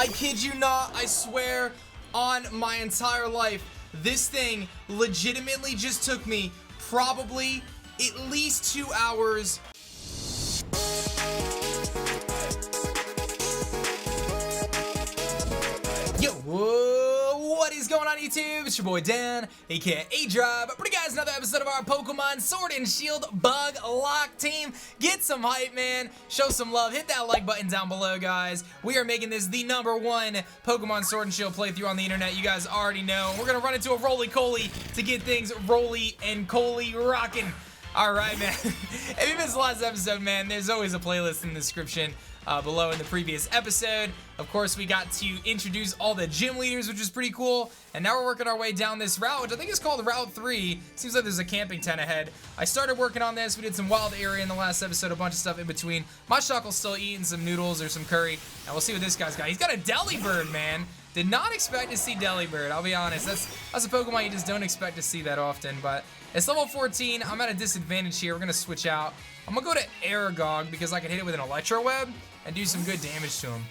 kid you not, I swear on my entire life, this thing legitimately just took me probably at least 2 hours. Yo, what is going on YouTube? It's your boy Dan, aka aDrive, bringing you guys another episode of our Pokemon Sword and Shield BugLocke team. Get some hype, man. Show some love. Hit that like button down below, guys. We are making this the #1 Pokemon Sword and Shield playthrough on the internet. You guys already know. We're gonna run into a roly-coly to get things roly and coly rocking. Alright, man. If you missed the last episode, man, there's always a playlist in the description below in the previous episode. Of course, we got to introduce all the gym leaders, which is pretty cool. And now we're working our way down this route, which I think is called Route 3. Seems like there's a camping tent ahead. I started working on this. We did some wild area in the last episode, a bunch of stuff in between. My Shuckle's still eating some noodles or some curry. And we'll see what this guy's got. He's got a Delibird, man. Did not expect to see Delibird, I'll be honest. That's a Pokemon you just don't expect to see that often. But it's level 14. I'm at a disadvantage here. We're going to switch out. I'm going to go to Aragog because I can hit it with an Electro Web and do some good damage to him.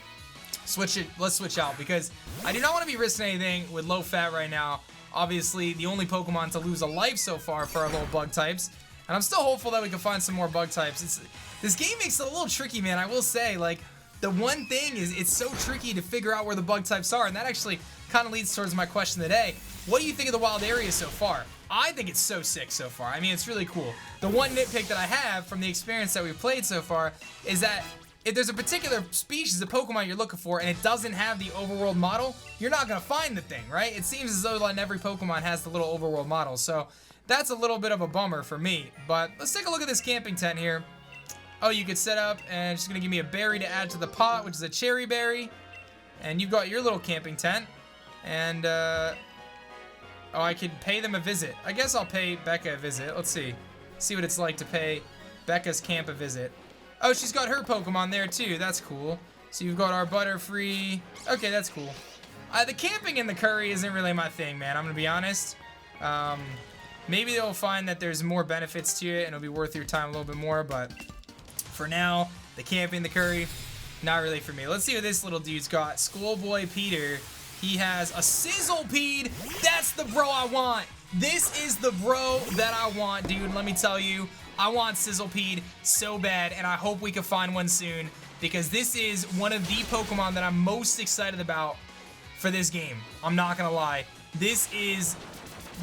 Let's switch out because I do not want to be risking anything with low fat right now. Obviously, the only Pokemon to lose a life so far for our little bug types. And I'm still hopeful that we can find some more bug types. This game makes it a little tricky, man. I will say, like, the one thing is it's so tricky to figure out where the bug types are. And that actually kind of leads towards my question today. What do you think of the wild area so far? I think it's so sick so far. I mean, it's really cool. The one nitpick that I have from the experience that we've played so far is that if there's a particular species of Pokemon you're looking for and it doesn't have the overworld model, you're not going to find the thing, right? It seems as though like every Pokemon has the little overworld model, so that's a little bit of a bummer for me. But let's take a look at this camping tent here. Oh, you could set up, and it's just going to give me a berry to add to the pot, which is a cherry berry. And you've got your little camping tent. And, oh, I could pay them a visit. I guess I'll pay Becca a visit. Let's see. See what it's like to pay Becca's camp a visit. Oh, she's got her Pokemon there, too. That's cool. So you've got our Butterfree. Okay, that's cool. The camping and the curry isn't really my thing, man. I'm going to be honest. Maybe they'll find that there's more benefits to it, and it'll be worth your time a little bit more, but for now, the camping, the curry, not really for me. Let's see what this little dude's got. Schoolboy Peter. He has a Sizzlepede. That's the bro I want. This is the bro that I want, dude. Let me tell you, I want Sizzlepede so bad, and I hope we can find one soon because this is one of the Pokemon that I'm most excited about for this game. I'm not gonna lie. This is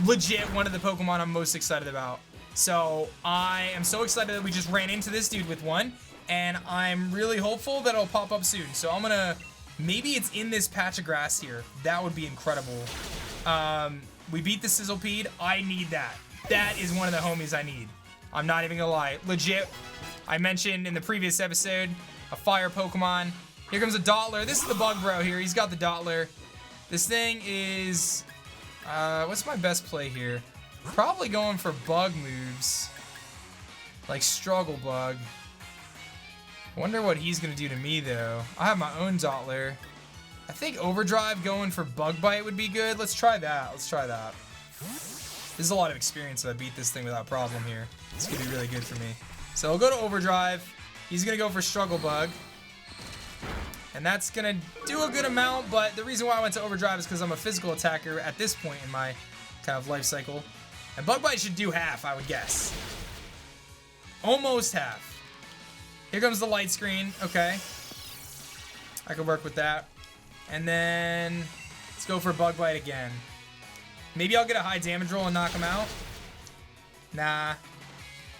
legit one of the Pokemon I'm most excited about. So I am so excited that we just ran into this dude with one, and I'm really hopeful that it'll pop up soon. So I'm gonna, maybe it's in this patch of grass here. That would be incredible. We beat the Sizzlepede. I need that. That is one of the homies I need. I'm not even gonna lie. Legit, I mentioned in the previous episode, a fire Pokemon. Here comes a Dottler. This is the bug bro here. He's got the Dottler. This thing is, what's my best play here? Probably going for bug moves. Like Struggle Bug. Wonder what he's gonna do to me though. I have my own Dottler. I think Overdrive going for Bug Bite would be good. Let's try that. Let's try that. This is a lot of experience so I beat this thing without problem here. It's gonna be really good for me. So I'll go to Overdrive. He's gonna go for Struggle Bug. And that's gonna do a good amount, but the reason why I went to Overdrive is because I'm a physical attacker at this point in my kind of life cycle. And Bug Bite should do half, I would guess. Almost half. Here comes the light screen. Okay. I can work with that. And then let's go for Bug Bite again. Maybe I'll get a high damage roll and knock him out. Nah.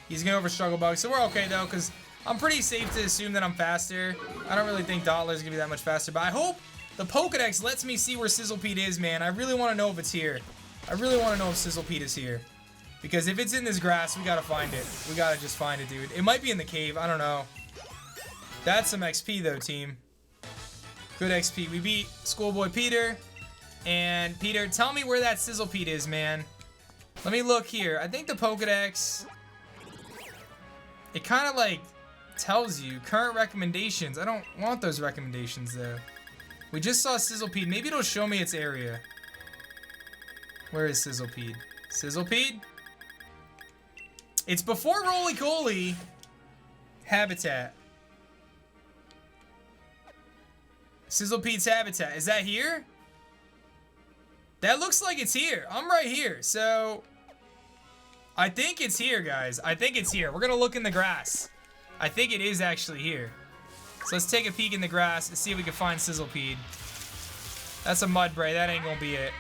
He's going to go for Struggle Bug. So we're okay, though, because I'm pretty safe to assume that I'm faster. I don't really think Dottler's going to be that much faster. But I hope the Pokedex lets me see where Sizzlepede is, man. I really want to know if it's here. I really want to know if Sizzlepede is here. Because if it's in this grass, we got to find it. We got to just find it, dude. It might be in the cave. I don't know. That's some XP, though, team. Good XP. We beat Schoolboy Peter. And Peter, tell me where that Sizzlepede is, man. Let me look here. I think the Pokedex, it kind of like tells you current recommendations. I don't want those recommendations, though. We just saw Sizzlepede. Maybe it'll show me its area. Where is Sizzlepede? Sizzlepede? It's before Roly-Coly habitat. Sizzlepede's habitat. Is that here? That looks like it's here. I'm right here. So, I think it's here, guys. I think it's here. We're going to look in the grass. I think it is actually here. So, let's take a peek in the grass and see if we can find Sizzlepede. That's a Mudbray. That ain't going to be it.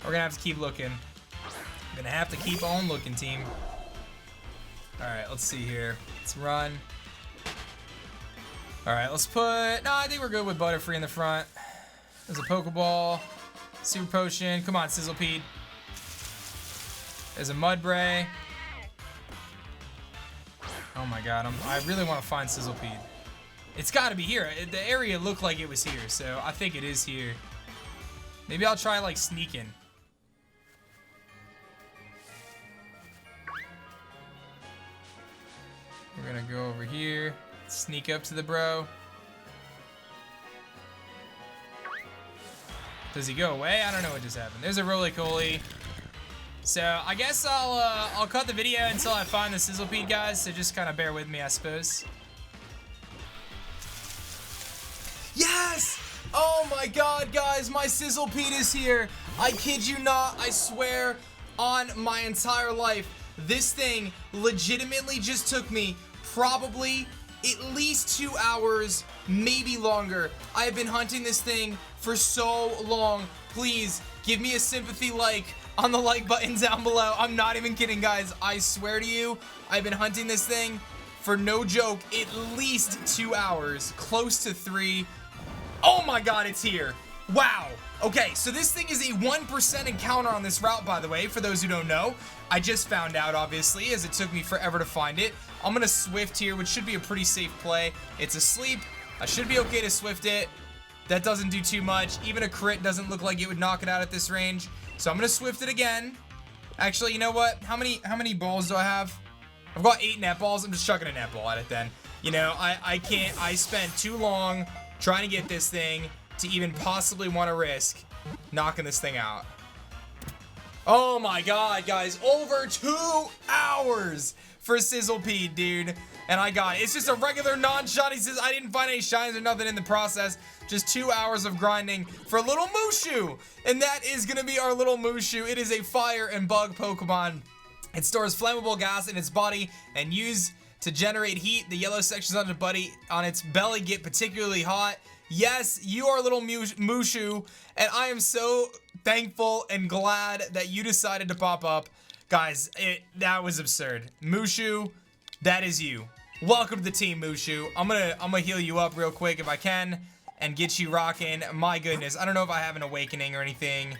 We're going to have to keep looking. I'm going to have to keep on looking, team. Alright, let's see here. Let's run. Alright, let's put... No, I think we're good with Butterfree in the front. There's a Pokeball. Super Potion. Come on, Sizzlepede. There's a Mudbray. Oh my god, I really want to find Sizzlepede. It's got to be here. The area looked like it was here, so I think it is here. Maybe I'll try, like, sneaking. We're gonna go over here. Sneak up to the bro. Does he go away? I don't know what just happened. There's a Roly-Coly. So I guess I'll cut the video until I find the Sizzlepede, guys. So just kind of bear with me, I suppose. Yes! Oh my god, guys, my Sizzlepede is here. I kid you not. I swear on my entire life, this thing legitimately just took me probably at least 2 hours, maybe longer. I have been hunting this thing for so long. Please give me a sympathy like on the like button down below. I'm not even kidding, guys. I swear to you, I've been hunting this thing for no joke at least 2 hours, close to 3. Oh my god, it's here. Wow. Okay, so this thing is a 1% encounter on this route, by the way, for those who don't know. I just found out, obviously, as it took me forever to find it. I'm gonna Swift here, which should be a pretty safe play. It's asleep. I should be okay to Swift it. That doesn't do too much. Even a crit doesn't look like it would knock it out at this range. So I'm gonna Swift it again. Actually, you know what? How many balls do I have? I've got 8 net balls. I'm just chucking a net ball at it then. You know, I can't. I spent too long trying to get this thing to even possibly want to risk knocking this thing out. Oh my god, guys. Over 2 hours for Sizzlepede, dude. And I got it. It's just a regular non-shiny Sizz. I didn't find any shines or nothing in the process. Just 2 hours of grinding for little Mushu. And that is going to be our little Mushu. It is a fire and bug Pokemon. It stores flammable gas in its body and used to generate heat. The yellow sections on its belly get particularly hot. Yes, you are little Mushu, and I am so thankful and glad that you decided to pop up. Guys, that was absurd. Mushu, that is you. Welcome to the team, Mushu. I'm gonna heal you up real quick if I can and get you rocking. My goodness, I don't know if I have an awakening or anything.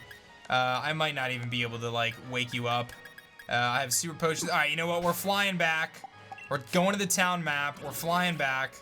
I might not even be able to, like, wake you up. I have super potions. All right, you know what? We're flying back. We're going to the town map. We're flying back.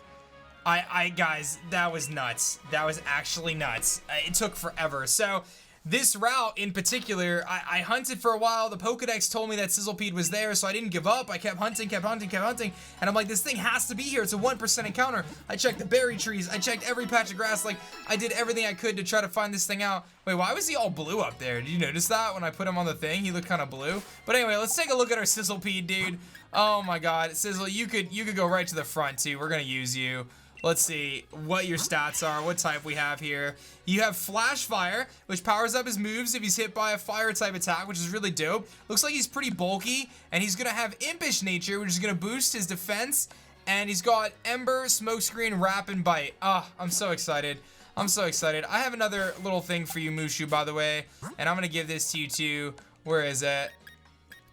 Guys, that was nuts. That was actually nuts. It took forever. So, this route in particular, I hunted for a while. The Pokedex told me that Sizzlepede was there, so I didn't give up. I kept hunting, and I'm like, this thing has to be here. It's a 1% encounter. I checked the berry trees. I checked every patch of grass. Like, I did everything I could to try to find this thing out. Wait, why was he all blue up there? Did you notice that when I put him on the thing? He looked kind of blue. But anyway, let's take a look at our Sizzlepede, dude. Oh my god, Sizzle, you could go right to the front too. We're gonna use you. Let's see what your stats are, what type we have here. You have Flash Fire, which powers up his moves if he's hit by a fire type attack, which is really dope. Looks like he's pretty bulky, and he's gonna have Impish Nature, which is gonna boost his defense. And he's got Ember, Smokescreen, Wrap, and Bite. Ah, I'm so excited. I'm so excited. I have another little thing for you, Mushu, by the way, and I'm gonna give this to you too. Where is it?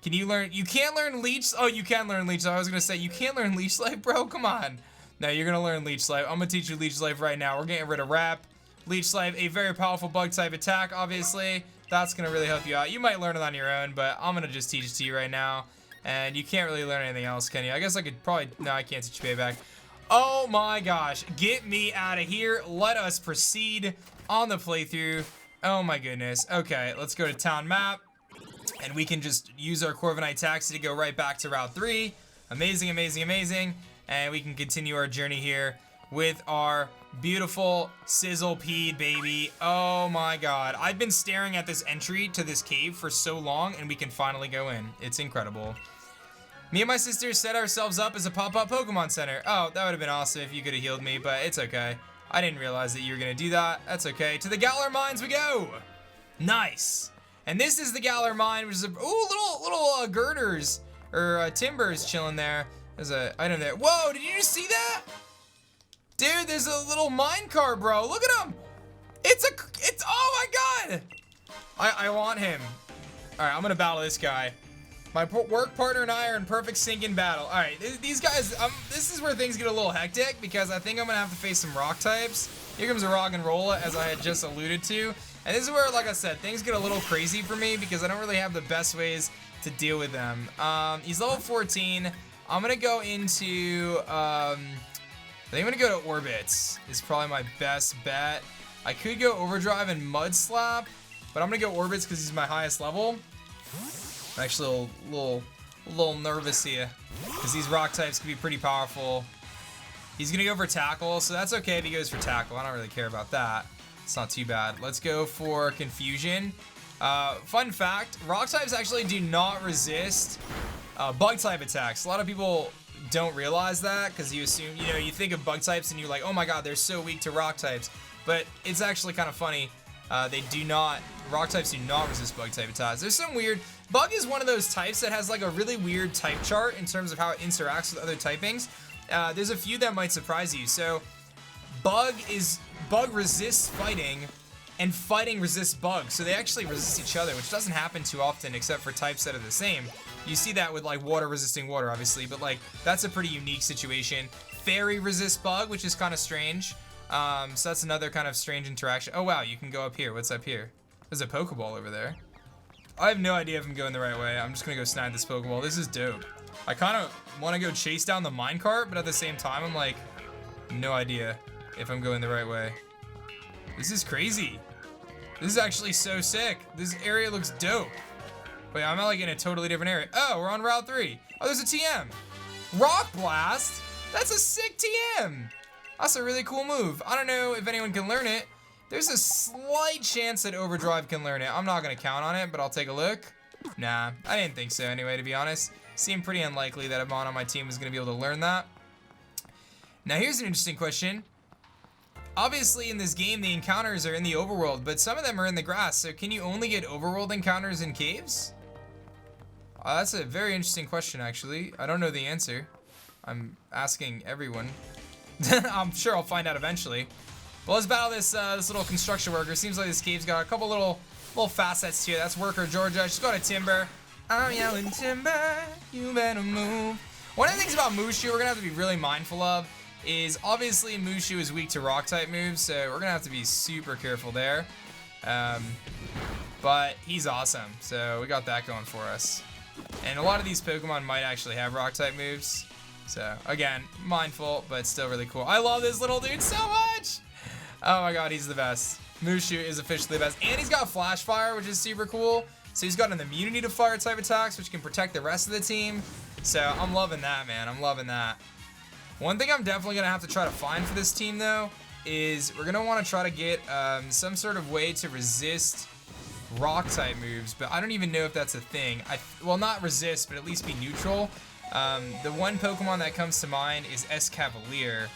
Can you learn? You can't learn Leech. Oh, you can learn Leech. I was gonna say you can't learn Leech Life, bro. Come on. No, you're gonna learn Leech Life. I'm gonna teach you Leech Life right now. We're getting rid of Wrap. Leech Life, a very powerful bug type attack, obviously. That's gonna really help you out. You might learn it on your own, but I'm gonna just teach it to you right now. And you can't really learn anything else, can you? I guess I could probably, no, I can't teach you Payback. Oh my gosh, get me out of here. Let us proceed on the playthrough. Oh my goodness. Okay, let's go to town map. And we can just use our Corviknight taxi to go right back to Route 3. Amazing, amazing, amazing. And we can continue our journey here with our beautiful Sizzlepede, baby. Oh my god. I've been staring at this entry to this cave for so long, and we can finally go in. It's incredible. Me and my sister set ourselves up as a pop-up Pokemon Center. Oh, that would have been awesome if you could have healed me, but it's okay. I didn't realize that you were gonna do that. That's okay. To the Galar mines we go. Nice. And this is the Galar mine, which is a little girders or timbers chilling there. There's a item there. Whoa! Did you just see that? Dude, there's a little mine car, bro. Look at him. It's oh my god. I want him. All right, I'm gonna battle this guy. My work partner and I are in perfect sync in battle. All right, these guys, this is where things get a little hectic because I think I'm gonna have to face some rock types. Here comes a rock and rolla, as I had just alluded to. And this is where, like I said, things get a little crazy for me because I don't really have the best ways to deal with them. He's level 14. I'm gonna go into, I think I'm gonna go to Orbits. Is probably my best bet. I could go Overdrive and Mud Slap, but I'm gonna go Orbits because he's my highest level. I'm actually a little nervous here because these rock types can be pretty powerful. He's gonna go for Tackle, so that's okay if he goes for Tackle. I don't really care about that. It's not too bad. Let's go for Confusion. Fun fact, rock types actually do not resist bug type attacks. A lot of people don't realize that because you assume, you think of bug types and you're like, oh my god, they're so weak to rock types. But it's actually kind of funny. Rock types do not resist bug type attacks. There's some weird, bug is one of those types that has like a really weird type chart in terms of how it interacts with other typings. There's a few that might surprise you. So bug resists fighting and fighting resists bug. So they actually resist each other, which doesn't happen too often except for types that are the same. You see that with like water resisting water, obviously, but like that's a pretty unique situation. Fairy resists bug, which is kind of strange. So that's another kind of strange interaction. Oh wow, you can go up here. What's up here? There's a Pokeball over there. I have no idea if I'm going the right way. I'm just gonna go snag this Pokeball. This is dope. I kind of want to go chase down the minecart, but at the same time, I'm like, no idea if I'm going the right way. This is crazy. This is actually so sick. This area looks dope. Wait, I'm like in a totally different area. Oh, we're on Route 3. Oh, there's a TM. Rock Blast? That's a sick TM. That's a really cool move. I don't know if anyone can learn it. There's a slight chance that Overdrive can learn it. I'm not gonna count on it, but I'll take a look. Nah, I didn't think so anyway, to be honest. Seemed pretty unlikely that a mon on my team was gonna be able to learn that. Now here's an interesting question. Obviously in this game, the encounters are in the overworld, but some of them are in the grass, so can you only get overworld encounters in caves? That's a very interesting question, actually. I don't know the answer. I'm asking everyone. I'm sure I'll find out eventually. Well, let's battle this little construction worker. Seems like this cave's got a couple little facets to it. That's Worker Georgia. Just go to Timber. I'm yelling Timber, you better move. One of the things about Mushu we're gonna have to be really mindful of is obviously Mushu is weak to rock type moves, so we're gonna have to be super careful there. But he's awesome, so we got that going for us. And a lot of these Pokemon might actually have rock type moves. So again, mindful, but still really cool. I love this little dude so much. Oh my god, he's the best. Mushu is officially the best. And he's got Flash Fire, which is super cool. So he's got an immunity to fire type attacks, which can protect the rest of the team. So I'm loving that, man. I'm loving that. One thing I'm definitely going to have to try to find for this team, though, is we're going to want to try to get some sort of way to resist rock type moves. But I don't even know if that's a thing. Well, not resist, but at least be neutral. The one Pokemon that comes to mind is Escavalier.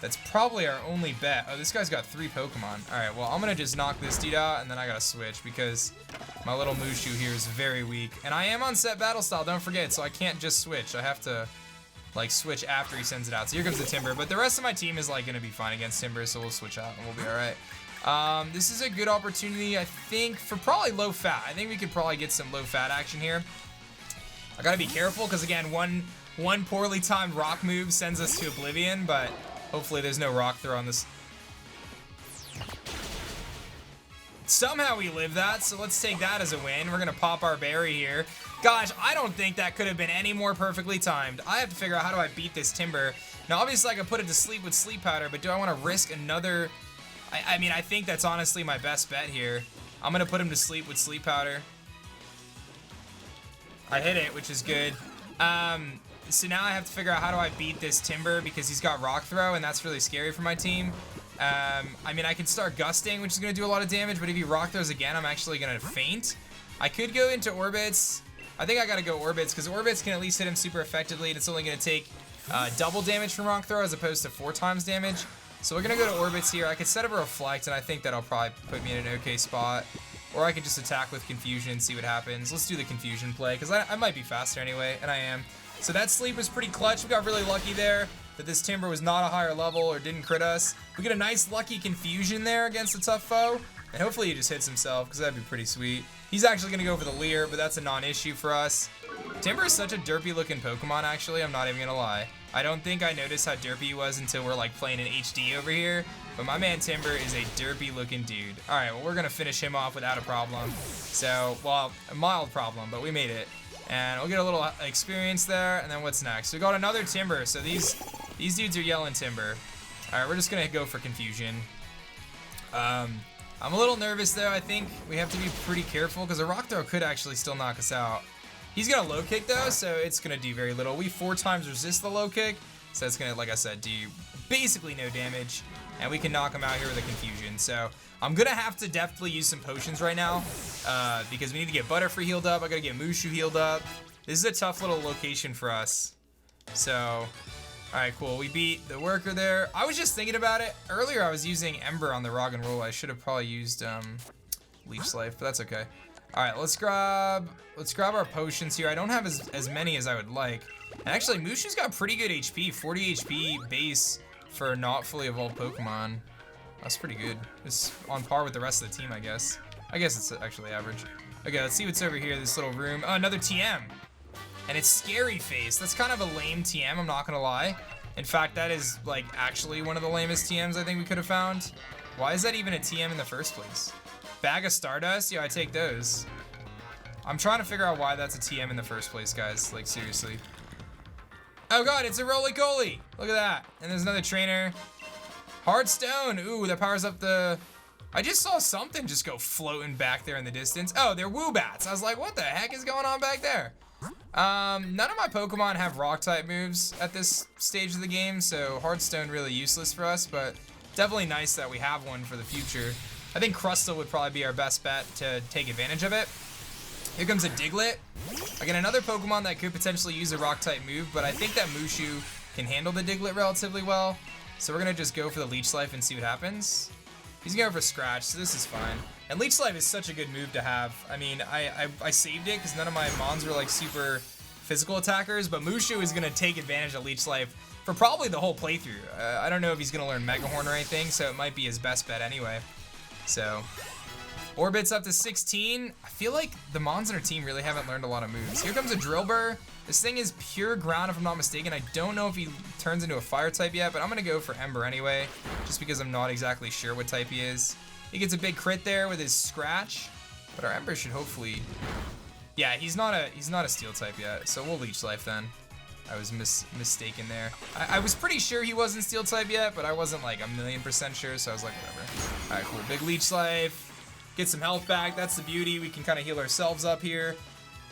That's probably our only bet. Oh, this guy's got 3 Pokemon. Alright, well, I'm gonna just knock this dude out, and then I gotta switch, because my little Mushu here is very weak. And I am on set battle style, don't forget, so I can't just switch. I have to, like, switch after he sends it out. So here comes the Timber, but the rest of my team is, like, gonna be fine against Timber, so we'll switch out, and we'll be alright. This is a good opportunity, I think, for probably low fat. I think we could probably get some low fat action here. I gotta be careful, because, again, one poorly timed rock move sends us to oblivion, but hopefully there's no rock throw on this. Somehow we live that, so let's take that as a win. We're gonna pop our berry here. Gosh, I don't think that could have been any more perfectly timed. I have to figure out how do I beat this Timber. Now, obviously I could put it to sleep with Sleep Powder, but do I want to risk another? I mean, I think that's honestly my best bet here. I'm gonna put him to sleep with Sleep Powder. I hit it, which is good. So now I have to figure out how do I beat this Timber because he's got Rock Throw, and that's really scary for my team. I mean, I can start Gusting, which is going to do a lot of damage, but if he Rock Throws again, I'm actually going to faint. I could go into Orbits. I think I got to go Orbits because Orbits can at least hit him super effectively, and it's only going to take double damage from Rock Throw as opposed to 4 times damage. So we're gonna go to Orbits here. I could set up a Reflect, and I think that'll probably put me in an okay spot. Or I could just attack with Confusion and see what happens. Let's do the Confusion play, because I might be faster anyway, and I am. So that sleep was pretty clutch. We got really lucky there that this Timber was not a higher level or didn't crit us. We get a nice lucky Confusion there against a tough foe. And hopefully he just hits himself, because that'd be pretty sweet. He's actually going to go for the Leer, but that's a non-issue for us. Timber is such a derpy looking Pokemon, actually. I'm not even going to lie. I don't think I noticed how derpy he was until we're like playing in HD over here. But my man Timber is a derpy looking dude. Alright, well we're going to finish him off without a problem. So, well, a mild problem, but we made it. And we'll get a little experience there, and then what's next? We got another Timber, so these dudes are yelling Timber. Alright, we're just going to go for Confusion. I'm a little nervous though. I think we have to be pretty careful because a Rock Throw could actually still knock us out. He's gonna Low Kick though, so it's gonna do very little. We 4 times resist the Low Kick, so it's gonna, like I said, do basically no damage, and we can knock him out here with a Confusion. So I'm gonna have to definitely use some potions right now because we need to get Butterfree healed up. I gotta get Mushu healed up. This is a tough little location for us. So. Alright, cool. We beat the worker there. I was just thinking about it. Earlier I was using Ember on the Rock and Roll. I should have probably used Leech Life, but that's okay. Alright, let's grab our potions here. I don't have as many as I would like. And actually, Mushu's got pretty good HP. 40 HP base for not fully evolved Pokemon. That's pretty good. It's on par with the rest of the team, I guess. I guess it's actually average. Okay, let's see what's over here, this little room. Oh, another TM. And it's Scary Face. That's kind of a lame TM, I'm not gonna lie. In fact, that is like actually one of the lamest TMs I think we could have found. Why is that even a TM in the first place? Bag of Stardust? Yeah, I take those. I'm trying to figure out why that's a TM in the first place, guys. Like, seriously. Oh god, it's a Roly-Coly! Look at that. And there's another trainer. Hard Stone! Ooh, that powers up the... I just saw something just go floating back there in the distance. Oh, they're Woobats. I was like, what the heck is going on back there? None of my Pokemon have Rock-type moves at this stage of the game, so Hearthstone really useless for us, but definitely nice that we have one for the future. I think Crustle would probably be our best bet to take advantage of it. Here comes a Diglett. Again, another Pokemon that could potentially use a Rock-type move, but I think that Mushu can handle the Diglett relatively well, so we're gonna just go for the Leech Life and see what happens. He's going for Scratch, so this is fine. And Leech Life is such a good move to have. I mean, I saved it because none of my Mons are like super physical attackers, but Mushu is going to take advantage of Leech Life for probably the whole playthrough. I don't know if he's going to learn Mega Horn or anything, so it might be his best bet anyway. So, Orbit's up to 16. I feel like the Mons in our team really haven't learned a lot of moves. Here comes a Drillbur. This thing is pure ground if I'm not mistaken. I don't know if he turns into a fire type yet, but I'm going to go for Ember anyway, just because I'm not exactly sure what type he is. He gets a big crit there with his Scratch, but our Ember should hopefully... Yeah, he's not a Steel type yet, so we'll Leech Life then. I was mistaken there. I was pretty sure he wasn't Steel type yet, but I wasn't like 1,000,000% sure, so I was like, whatever. Alright, cool. Big Leech Life. Get some health back. That's the beauty. We can kind of heal ourselves up here.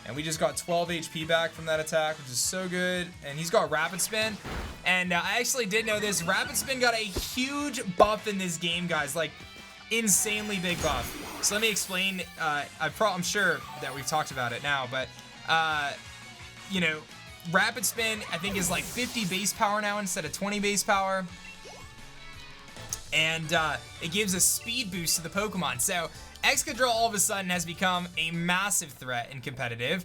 And we just got 12 HP back from that attack, which is so good. And he's got Rapid Spin. And I actually did know this. Rapid Spin got a huge buff in this game, guys. Like, insanely big buff. So let me explain. I'm sure that we've talked about it now, but, you know, Rapid Spin, I think, is like 50 base power now instead of 20 base power. And it gives a speed boost to the Pokemon. So Excadrill all of a sudden has become a massive threat in competitive.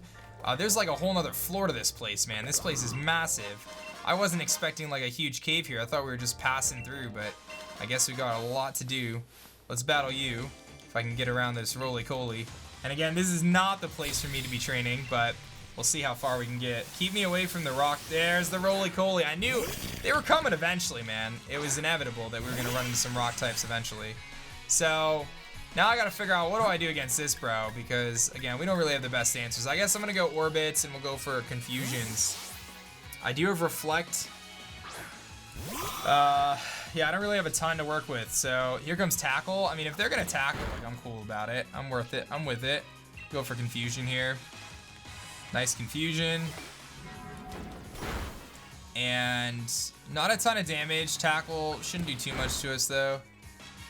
There's like a whole nother floor to this place, man. This place is massive. I wasn't expecting like a huge cave here. I thought we were just passing through, but I guess we got a lot to do. Let's battle you, if I can get around this Roly-Coly. And again, this is not the place for me to be training, but we'll see how far we can get. Keep me away from the rock. There's the Roly-Coly. I knew they were coming eventually, man. It was inevitable that we were going to run into some rock types eventually. So now I got to figure out what do I do against this bro, because again, we don't really have the best answers. I guess I'm going to go Orbits and we'll go for Confusions. I do have Reflect. Yeah, I don't really have a ton to work with. So here comes Tackle. I mean, if they're going to tackle, like, I'm cool about it. I'm worth it. I'm with it. Go for Confusion here. Nice Confusion. And not a ton of damage. Tackle shouldn't do too much to us though.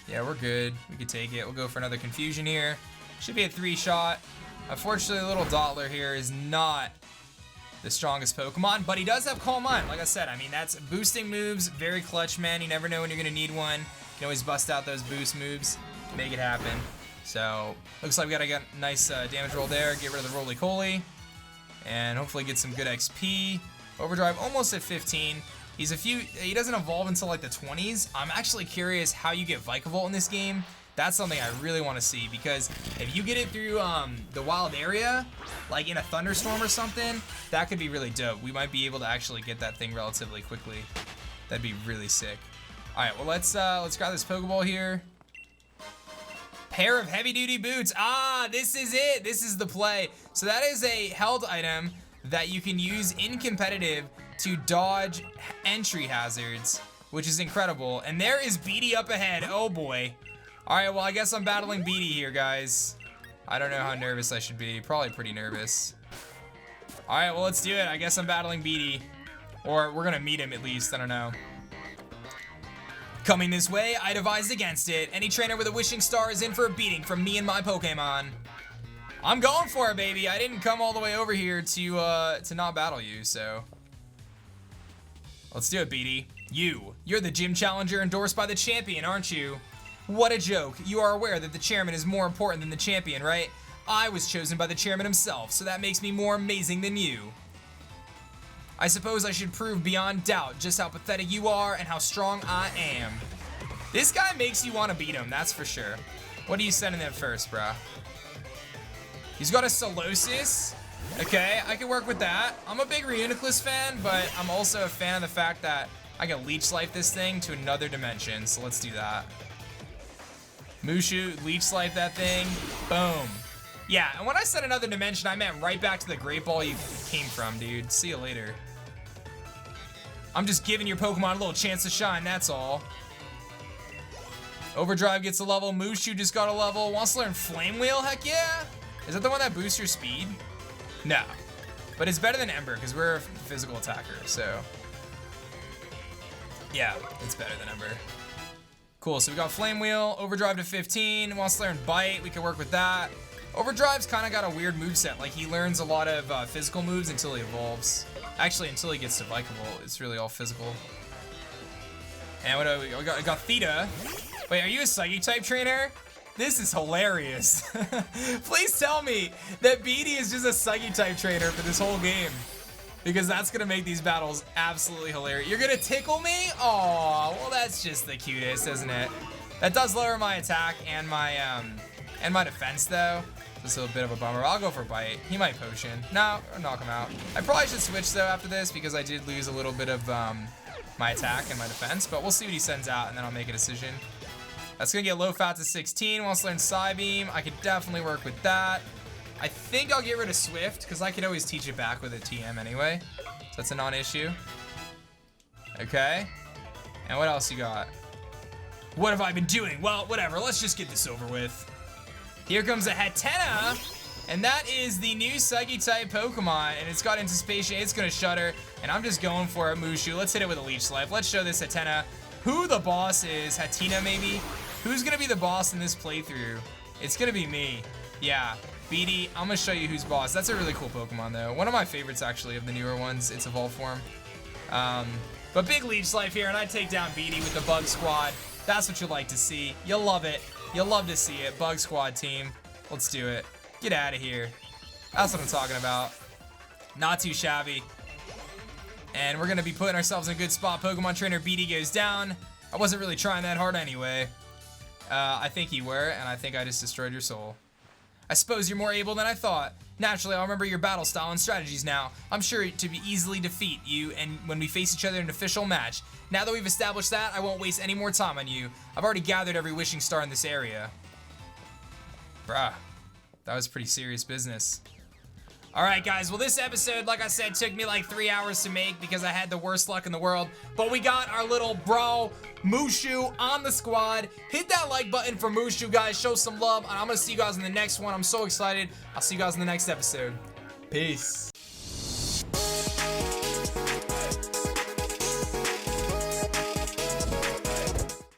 Yeah, we're good. We could take it. We'll go for another Confusion here. Should be a 3-shot. Unfortunately, the little Dottler here is not the strongest Pokemon, but he does have Calm Mind. Like I said, I mean, that's boosting moves, very clutch, man. You never know when you're gonna need one. You can always bust out those boost moves, make it happen. So, looks like we gotta get a nice damage roll there, get rid of the roly-coly, and hopefully get some good XP. Overdrive almost at 15. He doesn't evolve until like the 20s. I'm actually curious how you get Vikavolt in this game. That's something I really want to see, because if you get it through the wild area, like in a thunderstorm or something, that could be really dope. We might be able to actually get that thing relatively quickly. That'd be really sick. All right, well let's grab this Pokeball here. Pair of heavy-duty boots. Ah, this is it. This is the play. So that is a held item that you can use in competitive to dodge entry hazards, which is incredible. And there is Bede up ahead. Oh boy. All right, well, I guess I'm battling Bede here, guys. I don't know how nervous I should be. Probably pretty nervous. All right, well, let's do it. I guess I'm battling Bede. Or we're gonna meet him at least, I don't know. Coming this way, I'd advise against it. Any trainer with a wishing star is in for a beating from me and my Pokemon. I'm going for it, baby. I didn't come all the way over here to not battle you, so. Let's do it, Bede. You're the gym challenger endorsed by the champion, aren't you? What a joke. You are aware that the chairman is more important than the champion, right? I was chosen by the chairman himself, so that makes me more amazing than you. I suppose I should prove beyond doubt just how pathetic you are and how strong I am. This guy makes you want to beat him, that's for sure. What are you sending in first, bruh? He's got a Solosis. Okay, I can work with that. I'm a big Reuniclus fan, but I'm also a fan of the fact that I can Leech Life this thing to another dimension, so let's do that. Mushu, Leech Life that thing. Boom. Yeah, and when I said another dimension, I meant right back to the Great Ball you came from, dude. See you later. I'm just giving your Pokemon a little chance to shine, that's all. Overdrive gets a level. Mushu just got a level. Wants to learn Flame Wheel? Heck yeah. Is that the one that boosts your speed? No. But it's better than Ember, because we're a physical attacker, so. Yeah, it's better than Ember. Cool, so we got Flame Wheel, Overdrive to 15, wants to learn Bite, we can work with that. Overdrive's kind of got a weird moveset, like he learns a lot of physical moves until he evolves. Actually, until he gets to Vikavolt, it's really all physical. And what do we got Theta. Wait, are you a Psychic type trainer? This is hilarious. Please tell me that Bede is just a Psychic type trainer for this whole game, because that's gonna make these battles absolutely hilarious. You're gonna tickle me? Aw, well that's just the cutest, isn't it? That does lower my attack and my defense though. Just a bit of a bummer. I'll go for Bite. He might Potion. No, or knock him out. I probably should switch though after this, because I did lose a little bit of my attack and my defense, but we'll see what he sends out and then I'll make a decision. That's gonna get low fat to 16. Wants to learn Psybeam. I could definitely work with that. I think I'll get rid of Swift, because I could always teach it back with a TM anyway. So that's a non-issue. Okay. And what else you got? What have I been doing? Well, whatever. Let's just get this over with. Here comes a Hatena. And that is the new Psychic-type Pokemon. And it's got Anticipation. It's going to Shudder. And I'm just going for it, Mushu. Let's hit it with a Leech Life. Let's show this Hatena who the boss is. Hatina, maybe? Who's going to be the boss in this playthrough? It's going to be me. Yeah. Bede, I'm gonna show you who's boss. That's a really cool Pokemon though. One of my favorites actually of the newer ones. It's evolved form. But big Leech Life here, and I take down Bede with the Bug Squad. That's what you like to see. You'll love it. You'll love to see it. Bug Squad team. Let's do it. Get out of here. That's what I'm talking about. Not too shabby. And we're gonna be putting ourselves in a good spot. Pokemon Trainer Bede goes down. I wasn't really trying that hard anyway. I think you were, and I think I just destroyed your soul. I suppose you're more able than I thought. Naturally, I'll remember your battle style and strategies now. I'm sure to be easily defeat you and when we face each other in an official match. Now that we've established that, I won't waste any more time on you. I've already gathered every wishing star in this area. Bruh, that was pretty serious business. Alright guys, well this episode, like I said, took me like 3 hours to make because I had the worst luck in the world. But we got our little bro, Mushu, on the squad. Hit that like button for Mushu, guys. Show some love. And I'm going to see you guys in the next one. I'm so excited. I'll see you guys in the next episode. Peace.